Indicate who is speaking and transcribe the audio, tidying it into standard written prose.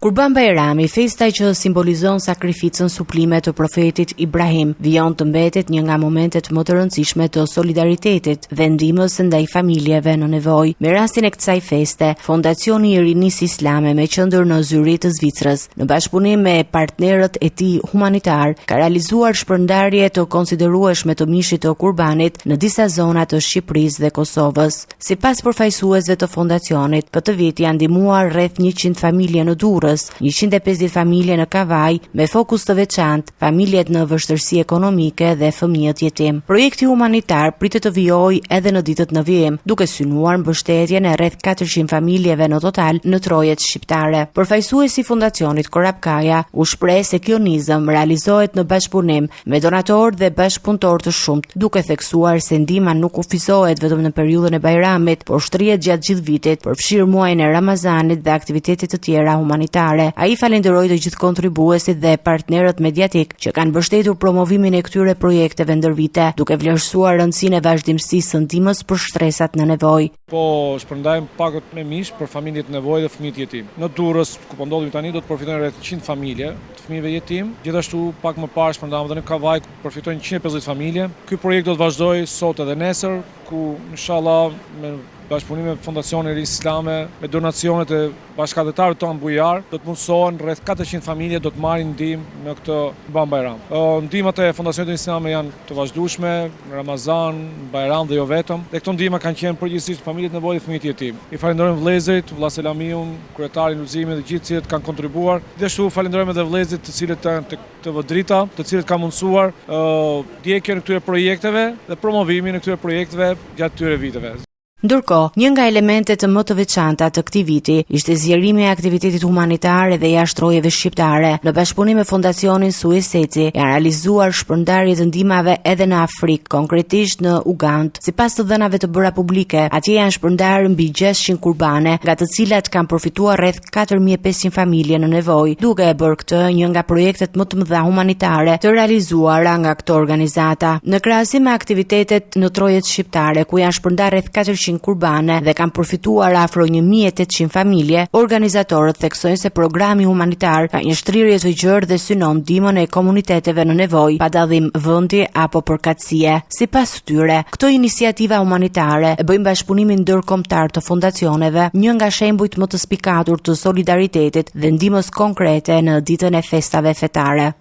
Speaker 1: Kurban Bajrami, festa që simbolizon sakrificën suplime të profetit Ibrahim, vijon të mbetet një nga momentet më të rëndësishme të solidaritetit dhe ndihmës ndaj familjeve në nevojë. Me rastin e kësaj feste, Fondacioni i Rinisë Islame me qendër në Zyri të Zvicrës, në bashkëpunim me partnerët e tij humanitar, ka realizuar shpërndarje të konsiderueshme të mishit të kurbanit në disa zona të Shqipërisë dhe Kosovës. Sipas përfaqësuesve të fondacionit, këtë vit janë ndihmuar rreth 100 familje në Durrës, 150 familje në Kavaj, me fokus të veçantë familjet në vështirësi ekonomike dhe fëmijët jetim. Projekti humanitar pritet të vijojë edhe në ditët në vijim, duke synuar mbështetjen e rreth 400 familjeve në total në trojet shqiptare. Përfaqësuesi i fondacionit Korab Kaja u shpreh se kjo nizëm realizohet në bashkëpunim me donatorë dhe bashkëpunëtorë të shumtë, duke theksuar se ndihma nuk kufizohet vetëm në periudhën e Bajramit, por shtrihet gjatë gjithë vitit, përfshir muajin e Ramazanit dhe aktivitete të tjera humanitare. Ai falenderoi të gjithë kontribuesit dhe partnerët mediatik që kanë mbështetur promovimin e këtyre projekteve ndër vite, duke vlerësuar rëndësinë e vazhdimësisë së ndihmës për shtresat në nevojë.
Speaker 2: Po shpërndajmë pagët me mish për familjet në nevojë dhe fëmijët jetim. Në Durrës, ku po ndodhemi tani, do të përfitojnë rreth 100 familje të fëmijëve jetim. Gjithashtu pak më parë shpërndajmë edhe në Kavaj, ku përfitojnë 150 familje. Ky projekt do të vazhdojë sot edhe nesër, ku inshallah me bashkëpunim me Fondacionin Rinisë Islame, me donacionet e bashkëdhetarëve tonë bujar, do të mundsohen rreth 400 familje do të marrin ndihmë në këtë Kurban Bajram. Ndihmat e Fondacionit Rinisë Islame janë të vazhdueshme në Ramazan, në Bajram dhe jo vetëm. Dhe këto ndihma kanë qenë përgjithsisht familjet në nevojë dhe fëmijët jetim. I falenderojmë vëllezërit, vëlla Selamiun, kryetarin e udhëzimit dhe gjithë cilët kanë kontribuar. Gjithashtu falenderojmë edhe vëllezërit të cilët janë të vëdrita, të cilët kanë mundsuar ndjekjen e këtyre projekteve dhe promovimin e këtyre projekteve gjatë këtyre viteve.
Speaker 1: Ndërkohë, një nga elementet më të veçanta të këtij viti ishte zgjerimi i aktivitetit humanitar dhe jashtrojeve shqiptare. Në bashkëpunim me Fondacionin Sueseci, janë realizuar shpërndarje të ndihmave edhe në Afrikë, konkretisht në Ugandë. Sipas të dhënave të bëra publike, atje janë shpërndarë mbi 600 kurbane, nga të cilat kanë përfituar rreth 4500 familje në nevojë, duke e bërë këtë një nga projektet më të mëdha humanitare të realizuara nga këto organizata. Në krahasim me aktivitetet në trojet shqiptare, ku janë shpërndarë rreth 400 kurbane dhe kanë përfituar afro 1800 familje, organizatorët theksojnë se programi humanitar ka një shtrirje të gjerë dhe synon ndihmën e komuniteteve në nevojë, pa dallim vendi apo përkatësie. Sipas tyre, këto iniciativa humanitare e bëjnë bashkëpunimin ndërkombëtar të fondacioneve një nga shembujt më të spikatur të solidaritetit dhe ndihmës konkrete në ditën e festave fetare.